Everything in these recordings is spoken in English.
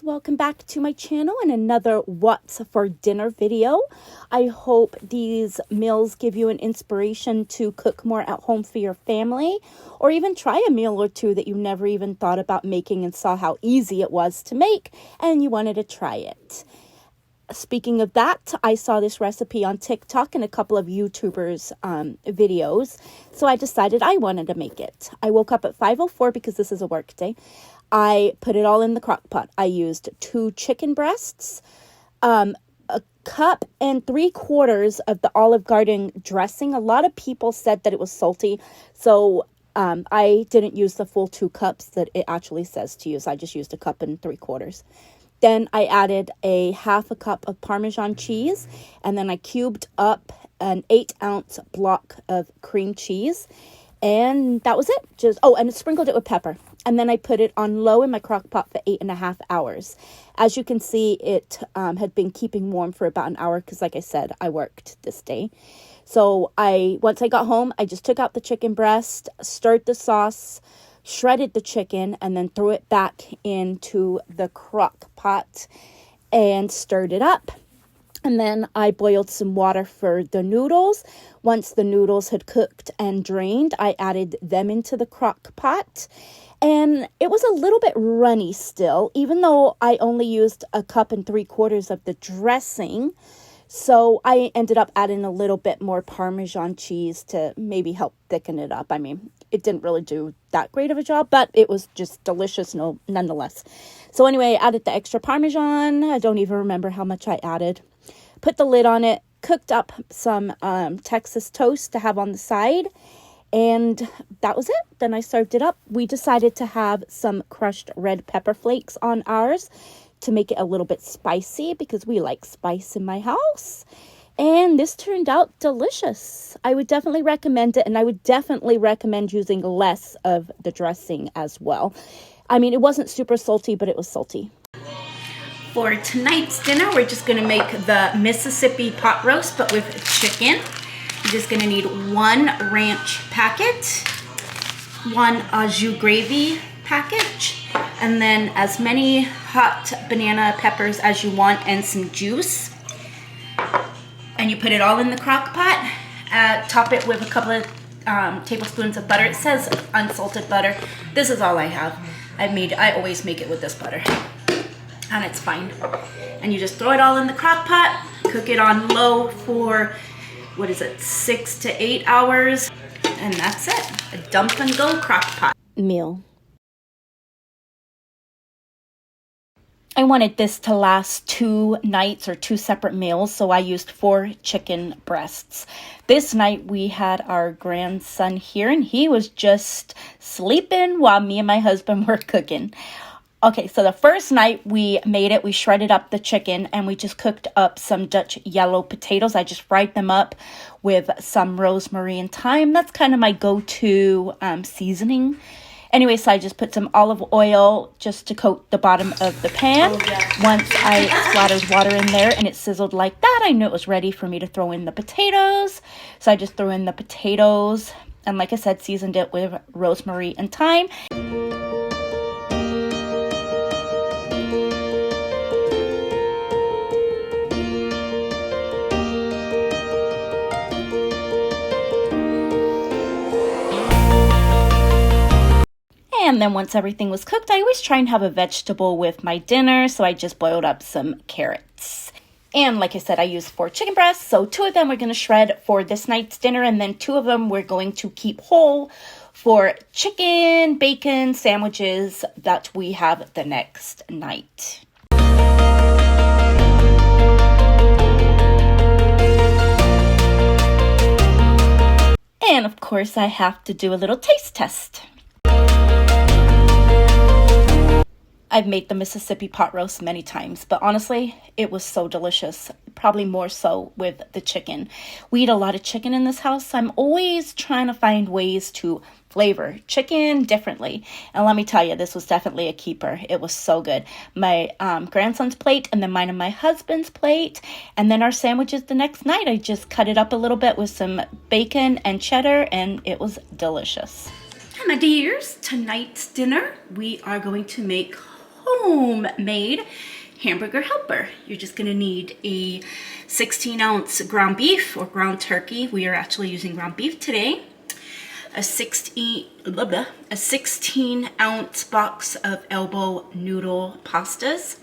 welcome back to my channel and another what's for dinner video. I hope these meals give you an inspiration to cook more at home for your family, or even try a meal or two that you never even thought about making and saw how easy it was to make and you wanted to try it. Speaking of that, I saw this recipe on TikTok and a couple of YouTubers' videos, so I decided I wanted to make it. I woke up at 5:04 because this is a work day. I put it all in the crock pot. I used 2 chicken breasts, a cup and 3/4 of the Olive Garden dressing. A lot of people said that it was salty, so I didn't use the full 2 cups that it actually says to use. I just used a cup and 3/4. Then I added a 1/2 cup of Parmesan cheese, and then I cubed up an 8-ounce block of cream cheese, and that was it. And sprinkled it with pepper. And then I put it on low in my crock pot for 8.5 hours. As you can see, it had been keeping warm for about an hour because, like I said, I worked this day. So once I got home, I just took out the chicken breast, stirred the sauce, shredded the chicken, and then threw it back into the crock pot and stirred it up. And then I boiled some water for the noodles. Once the noodles had cooked and drained, I added them into the crock pot. And it was a little bit runny still, even though I only used a cup and 3/4 of the dressing. So I ended up adding a little bit more Parmesan cheese to maybe help thicken it up. I mean, it didn't really do that great of a job, but it was just delicious nonetheless. So anyway, I added the extra Parmesan. I don't even remember how much I added. Put the lid on it, cooked up some Texas toast to have on the side, and that was it. Then I served it up. We decided to have some crushed red pepper flakes on ours to make it a little bit spicy because we like spice in my house. And this turned out delicious. I would definitely recommend it, and I would definitely recommend using less of the dressing as well. I mean, it wasn't super salty, but it was salty. For tonight's dinner, we're just going to make the Mississippi pot roast, but with chicken. You're just going to need 1 ranch packet, 1 au jus gravy package, and then as many hot banana peppers as you want and some juice. And you put it all in the crock pot. Top it with a couple of tablespoons of butter. It says unsalted butter. This is all I have. I always make it with this butter, and it's fine. And you just throw it all in the crock pot, cook it on low for 6 to 8 hours, and that's it. A dump and go crock pot meal. I wanted this to last 2 nights or 2 separate meals, so I used 4 chicken breasts. This night we had our grandson here, and he was just sleeping while me and my husband were cooking. Okay, so the first night we made it, we shredded up the chicken, and we just cooked up some Dutch yellow potatoes. I just fried them up with some rosemary and thyme. That's kind of my go-to seasoning. Anyway, so I just put some olive oil just to coat the bottom of the pan. Once I splattered water in there and it sizzled like that, I knew it was ready for me to throw in the potatoes. So I just threw in the potatoes, and like I said, seasoned it with rosemary and thyme. And then once everything was cooked, I always try and have a vegetable with my dinner, so I just boiled up some carrots. And like I said, I used 4 chicken breasts, so 2 of them we're going to shred for this night's dinner, and then 2 of them we're going to keep whole for chicken, bacon sandwiches that we have the next night. And of course, I have to do a little taste test. I've made the Mississippi pot roast many times, but honestly, it was so delicious. Probably more so with the chicken. We eat a lot of chicken in this house, so I'm always trying to find ways to flavor chicken differently. And let me tell you, this was definitely a keeper. It was so good. My grandson's plate, and then mine and my husband's plate, and then our sandwiches the next night. I just cut it up a little bit with some bacon and cheddar, and it was delicious. Hi, my dears. Tonight's dinner, we are going to make homemade hamburger helper. You're just gonna need a 16-ounce ground beef or ground turkey. We are actually using ground beef today. A 16-ounce box of elbow noodle pastas,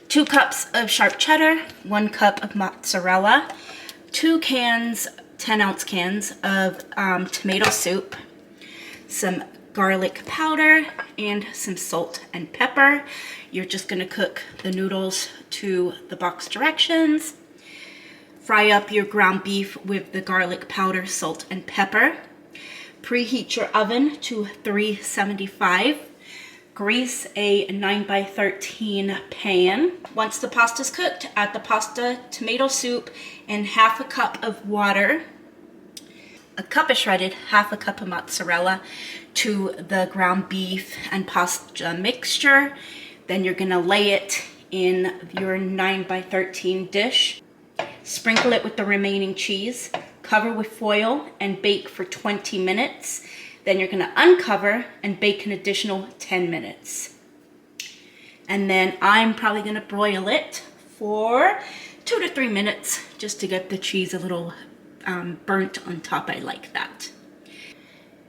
2 cups of sharp cheddar, 1 cup of mozzarella, 2 cans, 10-ounce cans of tomato soup, some garlic powder, and some salt and pepper. You're just gonna cook the noodles to the box directions. Fry up your ground beef with the garlic powder, salt, and pepper. Preheat your oven to 375. Grease a 9x13 pan. Once the pasta's cooked, add the pasta, tomato soup, and half a cup of water. A cup of shredded, half a cup of mozzarella to the ground beef and pasta mixture. Then you're gonna lay it in your 9x13 dish. Sprinkle it with the remaining cheese. Cover with foil and bake for 20 minutes. Then you're gonna uncover and bake an additional 10 minutes. And then I'm probably gonna broil it for 2 to 3 minutes just to get the cheese a little burnt on top. I like that.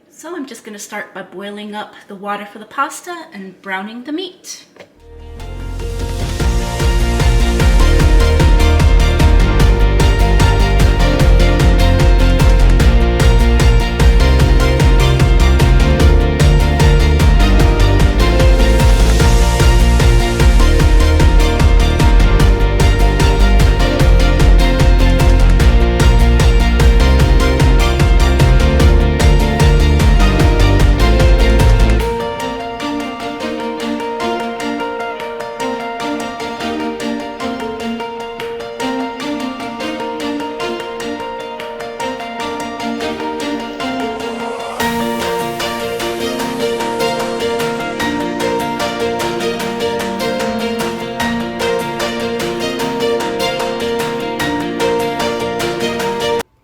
So I'm just gonna start by boiling up the water for the pasta and browning the meat.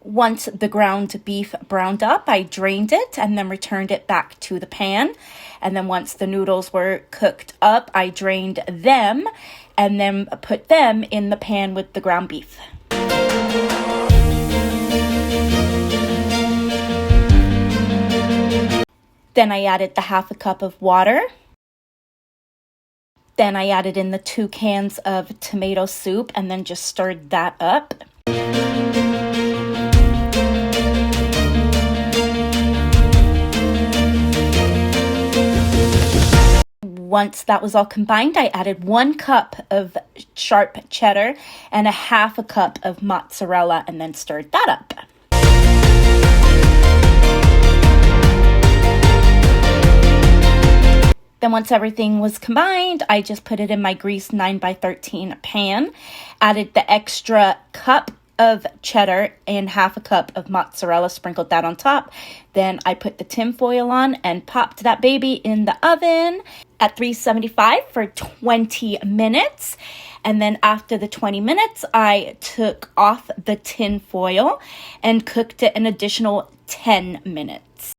Once the ground beef browned up, I drained it and then returned it back to the pan. And then once the noodles were cooked up, I drained them and then put them in the pan with the ground beef. Then I added the half a cup of water. Then I added in the 2 cans of tomato soup and then just stirred that up. Once that was all combined, I added 1 cup of sharp cheddar and a half a cup of mozzarella and then stirred that up. Then once everything was combined, I just put it in my greased 9x13 pan, added the extra cup of cheddar and half a cup of mozzarella, sprinkled that on top. Then I put the tin foil on and popped that baby in the oven at 375 for 20 minutes. And then after the 20 minutes, I took off the tin foil and cooked it an additional 10 minutes.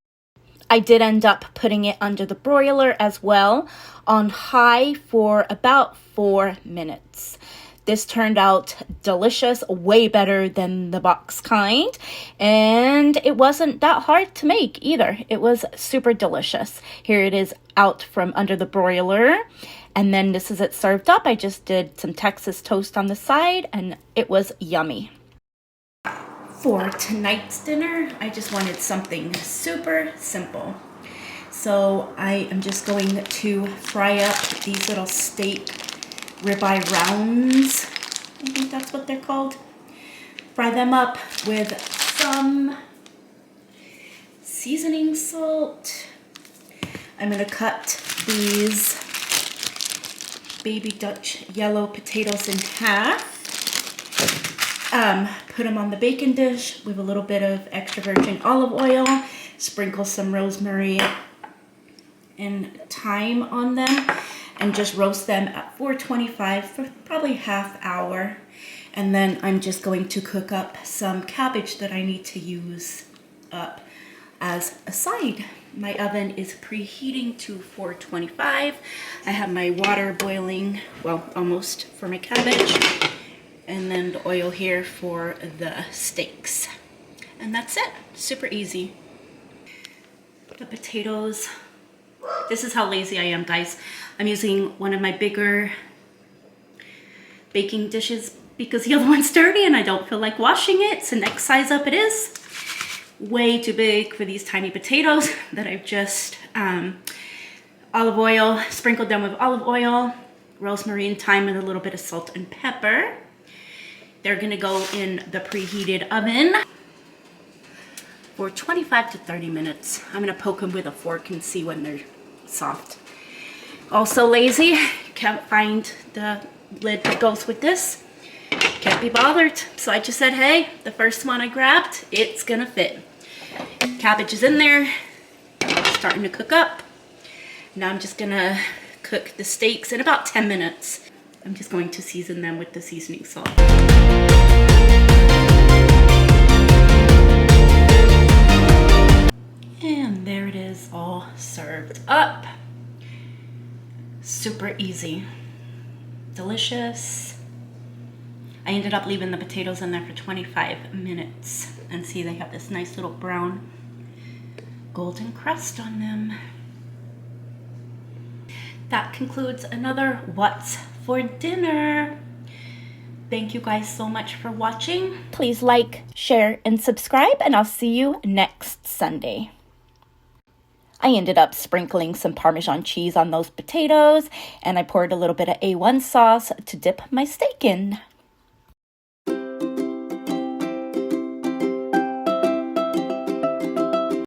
I did end up putting it under the broiler as well on high for about 4 minutes. This turned out delicious, way better than the box kind, and it wasn't that hard to make either. It was super delicious. Here it is out from under the broiler, and then this is it served up. I just did some Texas toast on the side, and it was yummy. For tonight's dinner, I just wanted something super simple. So I am just going to fry up these little steak ribeye rounds. I think that's what they're called. Fry them up with some seasoning salt. I'm going to cut these baby Dutch yellow potatoes in half. Put them on the baking dish with a little bit of extra virgin olive oil. Sprinkle some rosemary and thyme on them. And just roast them at 425 for probably half hour. And then I'm just going to cook up some cabbage that I need to use up as a side. My oven is preheating to 425. I have my water boiling, well, almost, for my cabbage. And then the oil here for the steaks. And that's it. Super easy. The potatoes. This is how lazy I am, guys. I'm using one of my bigger baking dishes because the other one's dirty and I don't feel like washing it. So next size up it is. Way too big for these tiny potatoes that I've just olive oil, sprinkled them with olive oil, rosemary and thyme, and a little bit of salt and pepper. They're gonna go in the preheated oven for 25 to 30 minutes. I'm gonna poke them with a fork and see when they're soft. Also lazy, can't find the lid that goes with this. Can't be bothered. So I just said, hey, the first one I grabbed, it's gonna fit. Cabbage is in there, starting to cook up. Now I'm just gonna cook the steaks in about 10 minutes. I'm just going to season them with the seasoning salt. And there it is, all served up. Super easy. Delicious. I ended up leaving the potatoes in there for 25 minutes. And see, they have this nice little brown golden crust on them. That concludes another What's for Dinner. Thank you guys so much for watching. Please like, share, and subscribe, and I'll see you next Sunday. I ended up sprinkling some Parmesan cheese on those potatoes, and I poured a little bit of A1 sauce to dip my steak in.